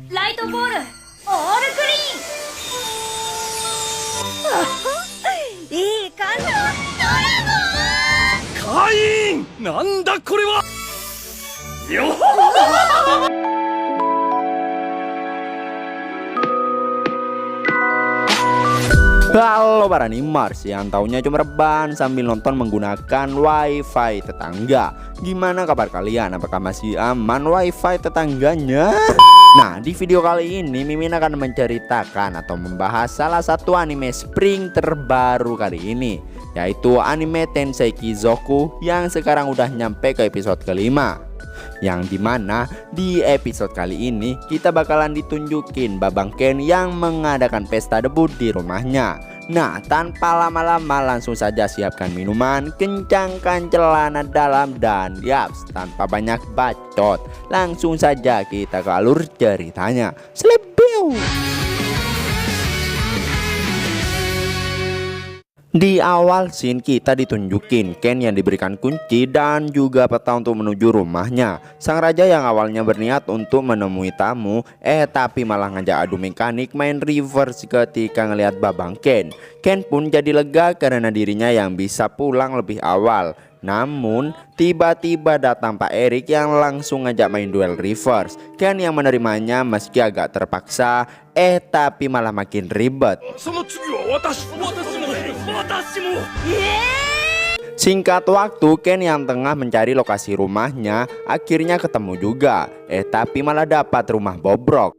ライトボールオールグリーンいい感じ。ドラゴン会員なんだこれは。よっHalo para animers yang taunya cuma rebahan sambil nonton menggunakan wifi tetangga. Gimana kabar kalian? Apakah masih aman wifi tetangganya? Nah, di video kali ini Mimin akan menceritakan atau membahas salah satu anime spring terbaru kali ini, yaitu anime Tensei Kizoku yang sekarang udah nyampe ke episode kelima. Yang dimana di episode kali ini kita bakalan ditunjukin Babang Ken yang mengadakan pesta debut di rumahnya. Nah, tanpa lama-lama langsung saja siapkan minuman, kencangkan celana dalam, dan yaps, tanpa banyak bacot, langsung saja kita ke alur ceritanya. Slepiu. Di awal scene kita ditunjukin Ken yang diberikan kunci dan juga peta untuk menuju rumahnya. Sang raja yang awalnya berniat untuk menemui tamu, tapi malah ngajak adu mekanik main reverse ketika ngelihat Babang Ken. Ken pun jadi lega karena dirinya yang bisa pulang lebih awal. Namun tiba-tiba datang Pak Erik yang langsung ngajak main duel reverse. Ken yang menerimanya meski agak terpaksa, tapi malah makin ribet. Singkat waktu, Ken yang tengah mencari lokasi rumahnya akhirnya ketemu juga, tapi malah dapat rumah bobrok.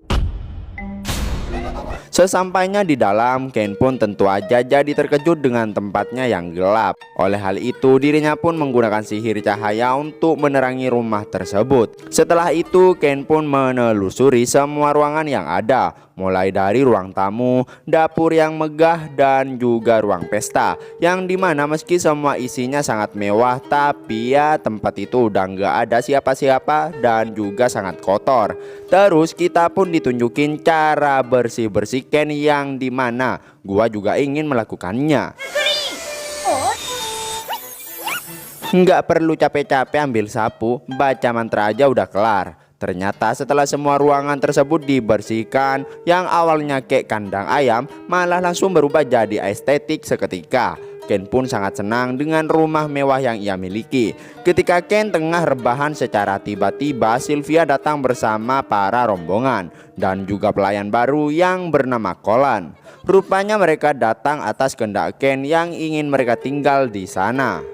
Sesampainya di dalam, Ken pun tentu aja jadi terkejut dengan tempatnya yang gelap. Oleh hal itu, dirinya pun menggunakan sihir cahaya untuk menerangi rumah tersebut. Setelah itu, Ken pun menelusuri semua ruangan yang ada, mulai dari ruang tamu, dapur yang megah, dan juga ruang pesta, yang dimana meski semua isinya sangat mewah, tapi ya tempat itu udah nggak ada siapa-siapa dan juga sangat kotor. Terus kita pun ditunjukin cara bersih-bersih Ken yang dimana gua juga ingin melakukannya. Nggak perlu capek-capek ambil sapu, baca mantra aja udah kelar. Ternyata setelah semua ruangan tersebut dibersihkan, yang awalnya kayak kandang ayam malah langsung berubah jadi estetik seketika. Ken pun sangat senang dengan rumah mewah yang ia miliki. Ketika Ken tengah rebahan, secara tiba-tiba Sylvia datang bersama para rombongan dan juga pelayan baru yang bernama Kolan. Rupanya mereka datang atas kehendak Ken yang ingin mereka tinggal di sana.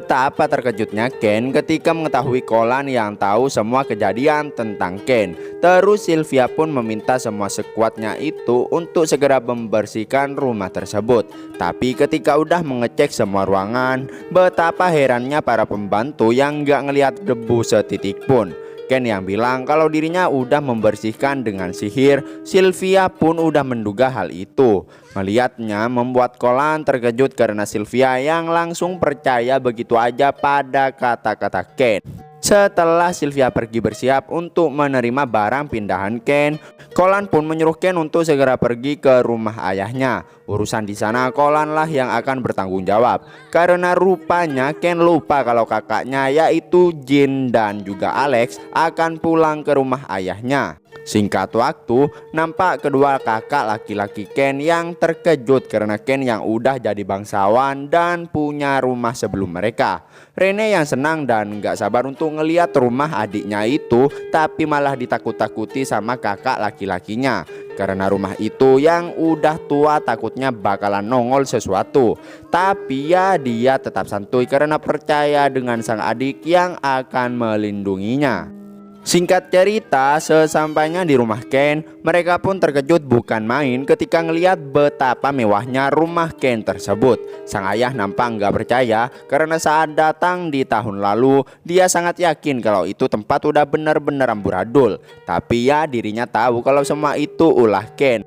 Betapa terkejutnya Ken ketika mengetahui Kolan yang tahu semua kejadian tentang Ken. Terus Sylvia pun meminta semua sekuatnya itu untuk segera membersihkan rumah tersebut. Tapi ketika udah mengecek semua ruangan, betapa herannya para pembantu yang gak ngelihat debu setitik pun. Ken yang bilang kalau dirinya udah membersihkan dengan sihir. Sylvia pun udah menduga hal itu. Melihatnya membuat Kolan terkejut karena Sylvia yang langsung percaya begitu aja pada kata-kata Ken. Setelah Sylvia pergi bersiap untuk menerima barang pindahan Ken, Kolan pun menyuruh Ken untuk segera pergi ke rumah ayahnya. Urusan di sana Kolan lah yang akan bertanggung jawab, karena rupanya Ken lupa kalau kakaknya yaitu Jin dan juga Alex akan pulang ke rumah ayahnya. Singkat waktu, nampak kedua kakak laki-laki Ken yang terkejut karena Ken yang udah jadi bangsawan dan punya rumah sebelum mereka. Rene yang senang dan gak sabar untuk ngeliat rumah adiknya itu, tapi malah ditakut-takuti sama kakak laki-lakinya. Karena rumah itu yang udah tua takutnya bakalan nongol sesuatu. Tapi ya dia tetap santuy karena percaya dengan sang adik yang akan melindunginya. Singkat cerita, sesampainya di rumah Ken, mereka pun terkejut bukan main ketika ngelihat betapa mewahnya rumah Ken tersebut. Sang ayah nampak nggak percaya karena saat datang di tahun lalu, dia sangat yakin kalau itu tempat udah bener-bener amburadul. Tapi ya dirinya tahu kalau semua itu ulah Ken.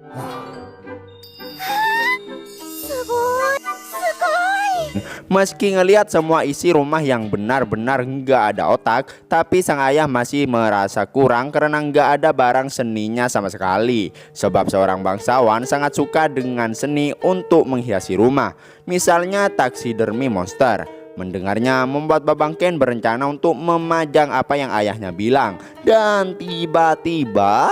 Meski ngelihat semua isi rumah yang benar-benar nggak ada otak, tapi sang ayah masih merasa kurang karena nggak ada barang seninya sama sekali. Sebab seorang bangsawan sangat suka dengan seni untuk menghiasi rumah. Misalnya taksidermi monster. Mendengarnya membuat Babang Ken berencana untuk memajang apa yang ayahnya bilang. Dan tiba-tiba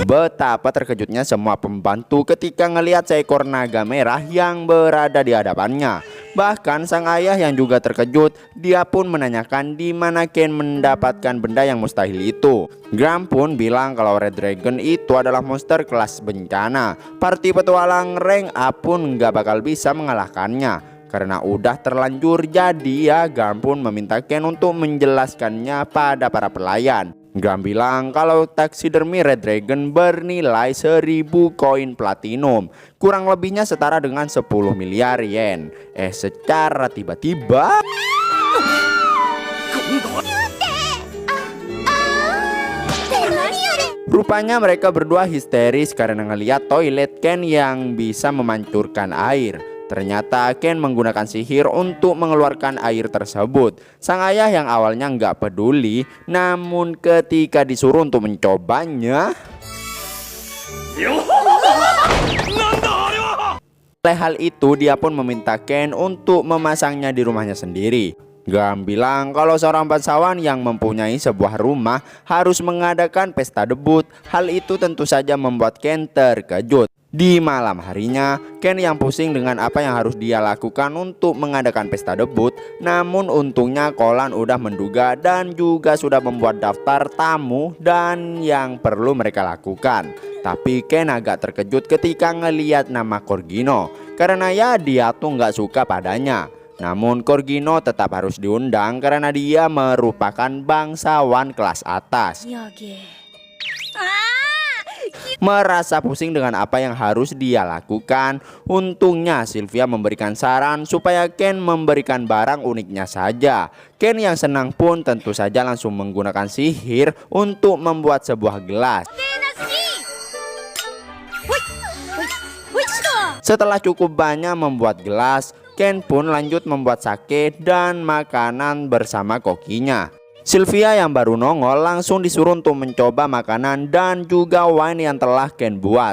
betapa terkejutnya semua pembantu ketika ngelihat seekor naga merah yang berada di hadapannya. Bahkan sang ayah yang juga terkejut, dia pun menanyakan di mana Ken mendapatkan benda yang mustahil itu. Gram pun bilang kalau Red Dragon itu adalah monster kelas bencana. Party petualang rank A pun nggak bakal bisa mengalahkannya. Karena udah terlanjur, jadi ya Gram pun meminta Ken untuk menjelaskannya pada para pelayan. Gram bilang kalau taksidermi Red Dragon bernilai 1000 koin platinum, kurang lebihnya setara dengan 10 miliar yen. Secara tiba-tiba rupanya mereka berdua histeris karena ngeliat toilet Ken yang bisa memancurkan air. Ternyata Ken menggunakan sihir untuk mengeluarkan air tersebut. Sang ayah yang awalnya nggak peduli, namun ketika disuruh untuk mencobanya, oleh hal itu dia pun meminta Ken untuk memasangnya di rumahnya sendiri. Gam bilang kalau seorang bangsawan yang mempunyai sebuah rumah harus mengadakan pesta debut. Hal itu tentu saja membuat Ken terkejut. Di malam harinya, Ken yang pusing dengan apa yang harus dia lakukan untuk mengadakan pesta debut. Namun untungnya Kolan udah menduga dan juga sudah membuat daftar tamu dan yang perlu mereka lakukan. Tapi Ken agak terkejut ketika ngeliat nama Korgino, karena ya dia tuh nggak suka padanya. Namun Korgino tetap harus diundang karena dia merupakan bangsawan kelas atas. Merasa pusing dengan apa yang harus dia lakukan, untungnya Sylvia memberikan saran supaya Ken memberikan barang uniknya saja. Ken yang senang pun tentu saja langsung menggunakan sihir untuk membuat sebuah gelas. Setelah cukup banyak membuat gelas, Ken pun lanjut membuat sake dan makanan bersama kokinya. Sylvia yang baru nongol langsung disuruh untuk mencoba makanan dan juga wine yang telah Ken buat.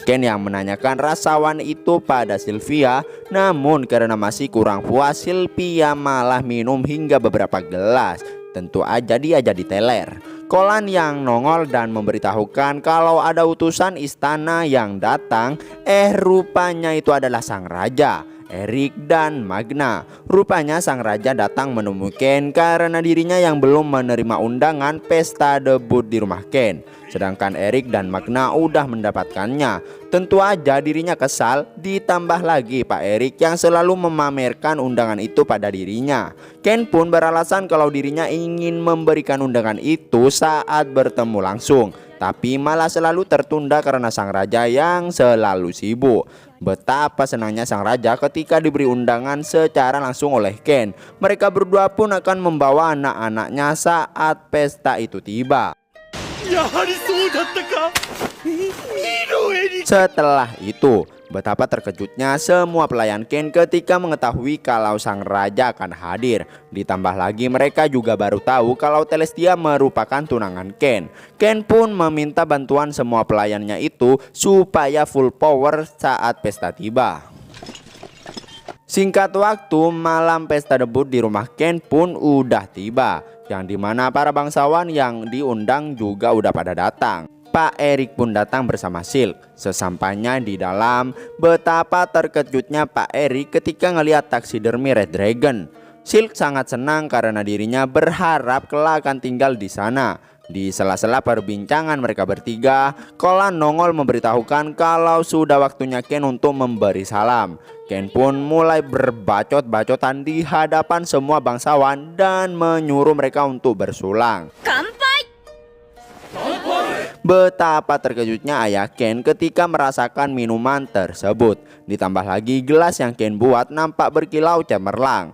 Ken yang menanyakan rasa wine itu pada Sylvia, namun karena masih kurang puas, Sylvia malah minum hingga beberapa gelas. Tentu aja dia jadi teler. Kolan yang nongol dan memberitahukan kalau ada utusan istana yang datang. Rupanya itu adalah sang raja, Erik dan Magna. Rupanya sang raja datang menemui Ken karena dirinya yang belum menerima undangan pesta debut di rumah Ken. Sedangkan Erik dan Magna udah mendapatkannya. Tentu aja dirinya kesal, ditambah lagi Pak Erik yang selalu memamerkan undangan itu pada dirinya. Ken pun beralasan kalau dirinya ingin memberikan undangan itu saat bertemu langsung, tapi malah selalu tertunda karena sang raja yang selalu sibuk. Betapa senangnya sang raja ketika diberi undangan secara langsung oleh Ken. Mereka berdua pun akan membawa anak-anaknya saat pesta itu tiba. Setelah itu, betapa terkejutnya semua pelayan Ken ketika mengetahui kalau sang raja akan hadir. Ditambah lagi mereka juga baru tahu kalau Celestia merupakan tunangan Ken. Ken pun meminta bantuan semua pelayannya itu supaya full power saat pesta tiba. Singkat waktu, malam pesta debut di rumah Ken pun udah tiba, yang dimana para bangsawan yang diundang juga udah pada datang. Pak Erik pun datang bersama Silk. Sesampainya di dalam, betapa terkejutnya Pak Erik ketika ngelihat taksidermi Red Dragon. Silk sangat senang karena dirinya berharap kelak akan tinggal di sana. Di sela-sela perbincangan mereka bertiga, Kolan nongol memberitahukan kalau sudah waktunya Ken untuk memberi salam. Ken pun mulai berbacot-bacotan di hadapan semua bangsawan dan menyuruh mereka untuk bersulang. Betapa terkejutnya ayah Ken ketika merasakan minuman tersebut. Ditambah lagi gelas yang Ken buat nampak berkilau cemerlang.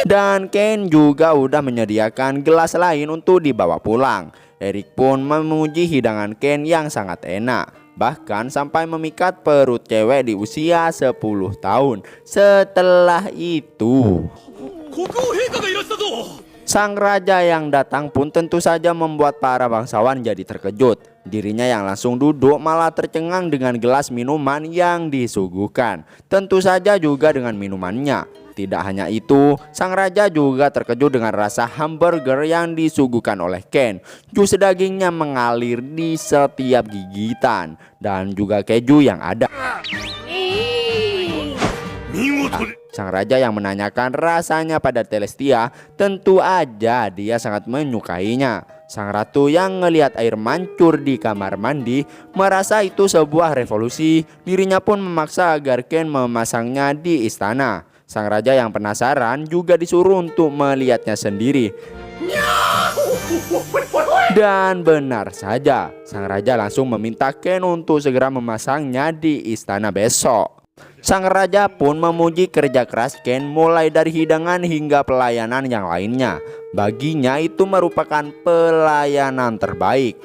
Dan Ken juga udah menyediakan gelas lain untuk dibawa pulang. Erik pun memuji hidangan Ken yang sangat enak, bahkan sampai memikat perut cewek di usia 10 tahun. Setelah itu, Sang raja yang datang pun tentu saja membuat para bangsawan jadi terkejut. Dirinya yang langsung duduk malah tercengang dengan gelas minuman yang disuguhkan. Tentu saja juga dengan minumannya. Tidak hanya itu, sang raja juga terkejut dengan rasa hamburger yang disuguhkan oleh Ken. Jus dagingnya mengalir di setiap gigitan dan juga keju yang ada. Sang raja yang menanyakan rasanya pada Celestia, tentu aja dia sangat menyukainya. Sang ratu yang ngelihat air mancur di kamar mandi merasa itu sebuah revolusi. Dirinya pun memaksa agar Ken memasangnya di istana. Sang raja yang penasaran juga disuruh untuk melihatnya sendiri. Dan benar saja, sang raja langsung meminta Ken untuk segera memasangnya di istana besok. Sang raja pun memuji kerja keras Ken mulai dari hidangan hingga pelayanan yang lainnya. Baginya itu merupakan pelayanan terbaik.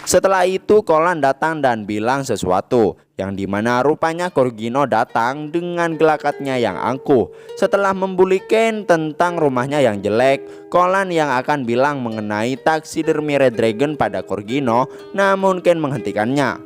Setelah itu Kolan datang dan bilang sesuatu, yang dimana rupanya Korgino datang dengan gelakatnya yang angkuh. Setelah membuli Ken tentang rumahnya yang jelek, Kolan yang akan bilang mengenai taksidermi Red Dragon pada Korgino, namun Ken menghentikannya.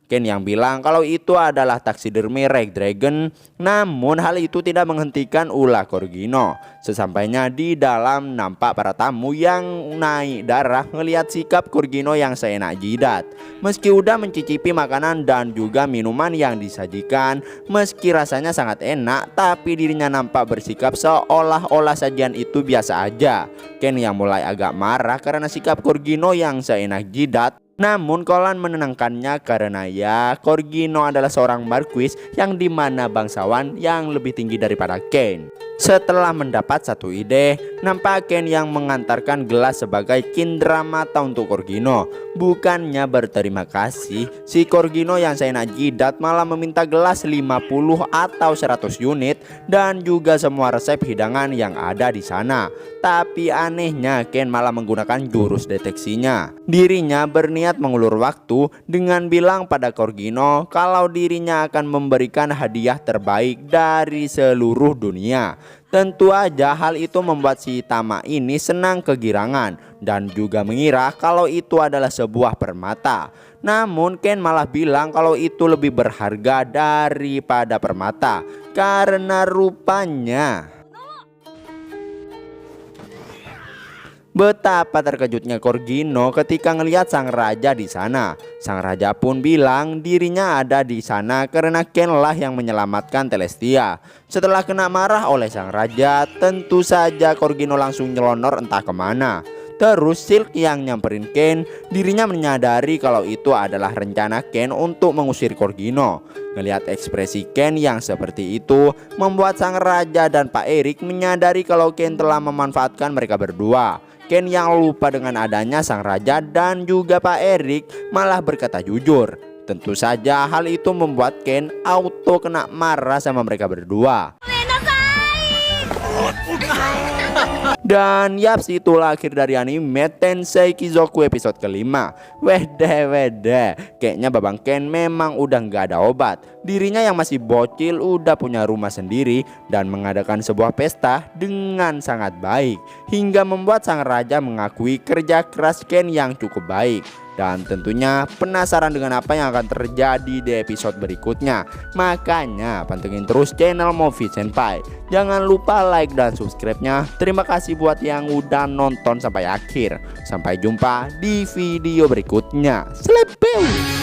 Ken yang bilang kalau itu adalah taksidermi Red Dragon, namun hal itu tidak menghentikan ulah Korgino. Sesampainya di dalam, nampak para tamu yang naik darah ngelihat sikap Korgino yang seenak jidat. Meski udah mencicipi makanan dan juga minuman yang disajikan, meski rasanya sangat enak, tapi dirinya nampak bersikap seolah-olah sajian itu biasa aja. Ken yang mulai agak marah karena sikap Korgino yang seenak jidat. Namun Kolan menenangkannya karena ya Korgino adalah seorang marquis yang dimana bangsawan yang lebih tinggi daripada Ken. Setelah mendapat satu ide, nampak Ken yang mengantarkan gelas sebagai cindera mata untuk Korgino. Bukannya berterima kasih, si Korgino yang seenak jidat malah meminta gelas 50 atau 100 unit dan juga semua resep hidangan yang ada di sana. Tapi anehnya Ken malah menggunakan jurus deteksinya. Dirinya berniat mengulur waktu dengan bilang pada Korgino kalau dirinya akan memberikan hadiah terbaik dari seluruh dunia. Tentu aja hal itu membuat si Tama ini senang kegirangan dan juga mengira kalau itu adalah sebuah permata. Namun Ken malah bilang kalau itu lebih berharga daripada permata karena rupanya betapa terkejutnya Korgino ketika ngelihat sang raja di sana. Sang raja pun bilang dirinya ada di sana karena Ken lah yang menyelamatkan Celestia. Setelah kena marah oleh sang raja, tentu saja Korgino langsung nyelonor entah kemana. Terus Silk yang nyamperin Ken, dirinya menyadari kalau itu adalah rencana Ken untuk mengusir Korgino. Ngelihat ekspresi Ken yang seperti itu membuat sang raja dan Pak Erik menyadari kalau Ken telah memanfaatkan mereka berdua. Ken yang lupa dengan adanya sang raja dan juga Pak Erik malah berkata jujur. Tentu saja hal itu membuat Ken auto kena marah sama mereka berdua. Dan yaps, itulah akhir dari anime Tensei Kizoku episode kelima. Wede, kayaknya Babang Ken memang udah nggak ada obat. Dirinya yang masih bocil udah punya rumah sendiri dan mengadakan sebuah pesta dengan sangat baik, hingga membuat sang raja mengakui kerja keras Ken yang cukup baik. Dan tentunya penasaran dengan apa yang akan terjadi di episode berikutnya. Makanya pantengin terus channel Movie Senpai. Jangan lupa like dan subscribe-nya. Terima kasih buat yang udah nonton sampai akhir. Sampai jumpa di video berikutnya. Slepeu.